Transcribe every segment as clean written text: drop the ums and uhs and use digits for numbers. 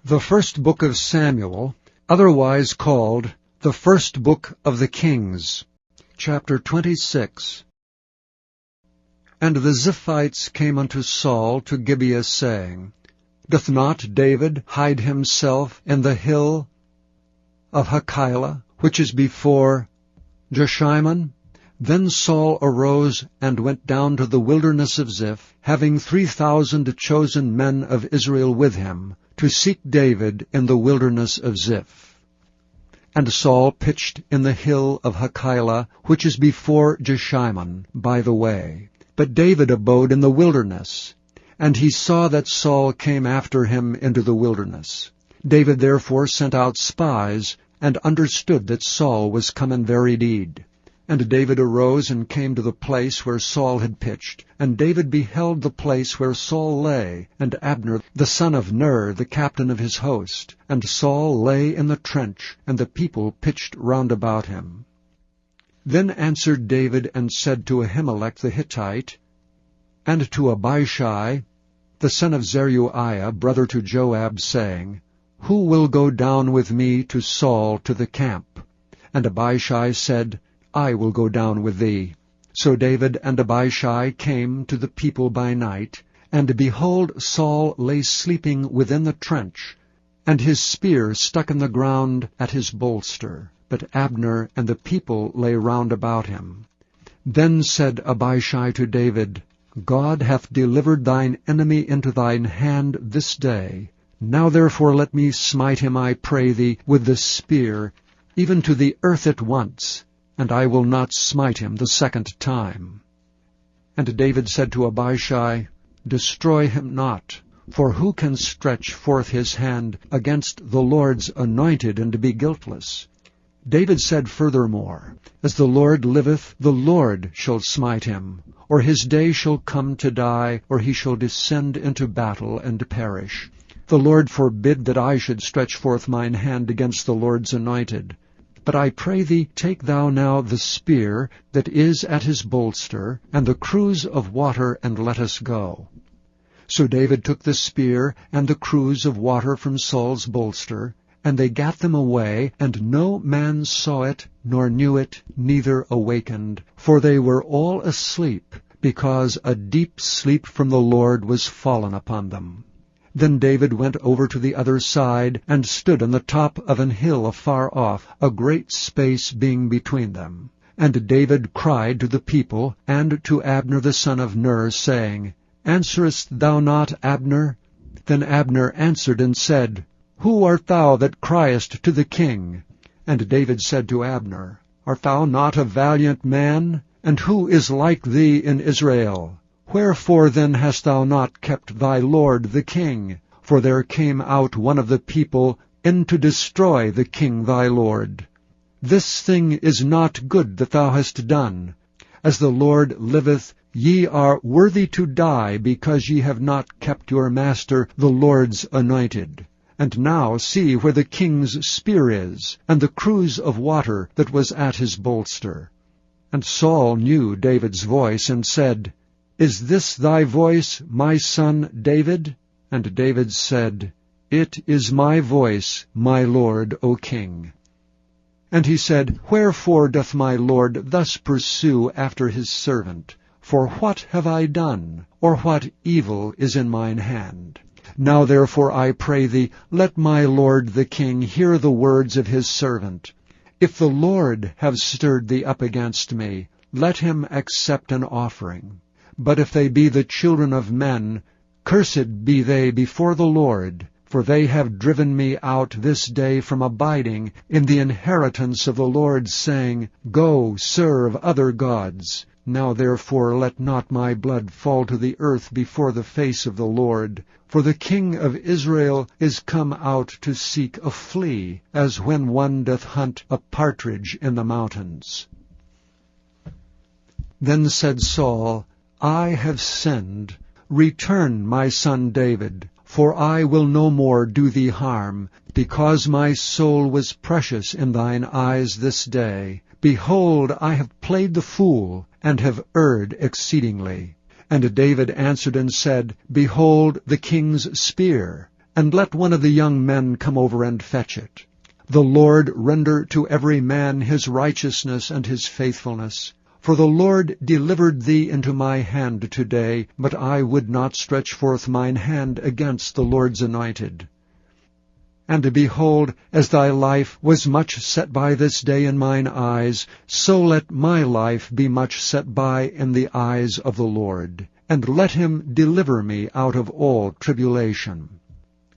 The first book of Samuel, otherwise called the first book of the Kings, chapter 26. And the Ziphites came unto Saul to Gibeah, saying, Doth not David hide himself in the hill of Hachilah, which is before Jeshimon? Then Saul arose and went down to the wilderness of Ziph, having 3,000 chosen men of Israel with him, to seek David in the wilderness of Ziph. And Saul pitched in the hill of Hachilah, which is before Jeshimon, by the way. But David abode in the wilderness, and he saw that Saul came after him into the wilderness. David therefore sent out spies, and understood that Saul was come in very deed. And David arose and came to the place where Saul had pitched. And David beheld the place where Saul lay, and Abner the son of Ner, the captain of his host. And Saul lay in the trench, and the people pitched round about him. Then answered David and said to Ahimelech the Hittite, and to Abishai the son of Zeruiah, brother to Joab, saying, Who will go down with me to Saul to the camp? And Abishai said, I will go down with thee. So David and Abishai came to the people by night, and behold, Saul lay sleeping within the trench, and his spear stuck in the ground at his bolster. But Abner and the people lay round about him. Then said Abishai to David, God hath delivered thine enemy into thine hand this day. Now therefore let me smite him, I pray thee, with the spear, even to the earth at once, and I will not smite him the second time. And David said to Abishai, Destroy him not, for who can stretch forth his hand against the Lord's anointed and be guiltless? David said furthermore, As the Lord liveth, the Lord shall smite him, or his day shall come to die, or he shall descend into battle and perish. The Lord forbid that I should stretch forth mine hand against the Lord's anointed. But I pray thee, take thou now the spear that is at his bolster, and the cruse of water, and let us go. So David took the spear and the cruse of water from Saul's bolster, and they gat them away, and no man saw it, nor knew it, neither awakened, for they were all asleep, because a deep sleep from the Lord was fallen upon them. Then David went over to the other side, and stood on the top of an hill afar off, a great space being between them. And David cried to the people, and to Abner the son of Ner, saying, Answerest thou not, Abner? Then Abner answered and said, Who art thou that criest to the king? And David said to Abner, Art thou not a valiant man? And who is like thee in Israel? Wherefore then hast thou not kept thy lord the king? For there came out one of the people in to destroy the king thy lord. This thing is not good that thou hast done. As the Lord liveth, ye are worthy to die, because ye have not kept your master the Lord's anointed. And now see where the king's spear is, and the cruse of water that was at his bolster. And Saul knew David's voice, and said, Is this thy voice, my son David? And David said, It is my voice, my lord, O king. And he said, Wherefore doth my lord thus pursue after his servant? For what have I done, or what evil is in mine hand? Now therefore I pray thee, let my lord the king hear the words of his servant. If the Lord have stirred thee up against me, let him accept an offering. But if they be the children of men, cursed be they before the Lord, for they have driven me out this day from abiding in the inheritance of the Lord, saying, Go, serve other gods. Now therefore let not my blood fall to the earth before the face of the Lord. For the king of Israel is come out to seek a flea, as when one doth hunt a partridge in the mountains. Then said Saul, I have sinned. Return, my son David, for I will no more do thee harm, because my soul was precious in thine eyes this day. Behold, I have played the fool, and have erred exceedingly. And David answered and said, Behold the king's spear. and let one of the young men come over and fetch it. The Lord render to every man his righteousness and his faithfulness. For the Lord delivered thee into my hand today, but I would not stretch forth mine hand against the Lord's anointed. And behold, as thy life was much set by this day in mine eyes, so let my life be much set by in the eyes of the Lord, and let him deliver me out of all tribulation.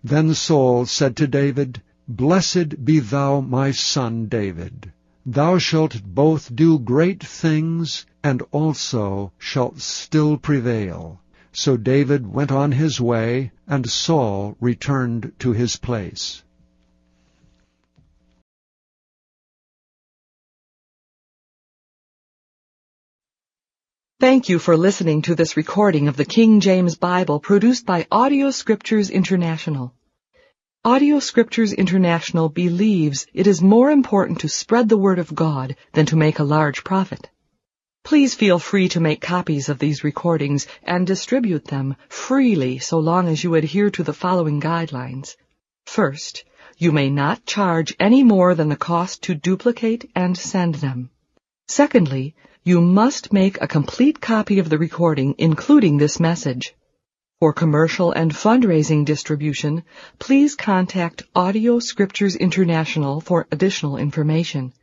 Then Saul said to David, Blessed be thou, my son David. Thou shalt both do great things, and also shalt still prevail. So David went on his way, and Saul returned to his place. Thank you for listening to this recording of the King James Bible produced by Audio Scriptures International. Audio Scriptures International believes it is more important to spread the Word of God than to make a large profit. Please feel free to make copies of these recordings and distribute them freely so long as you adhere to the following guidelines. First, you may not charge any more than the cost to duplicate and send them. Secondly, you must make a complete copy of the recording, including this message. For commercial and fundraising distribution, please contact Audio Scriptures International for additional information.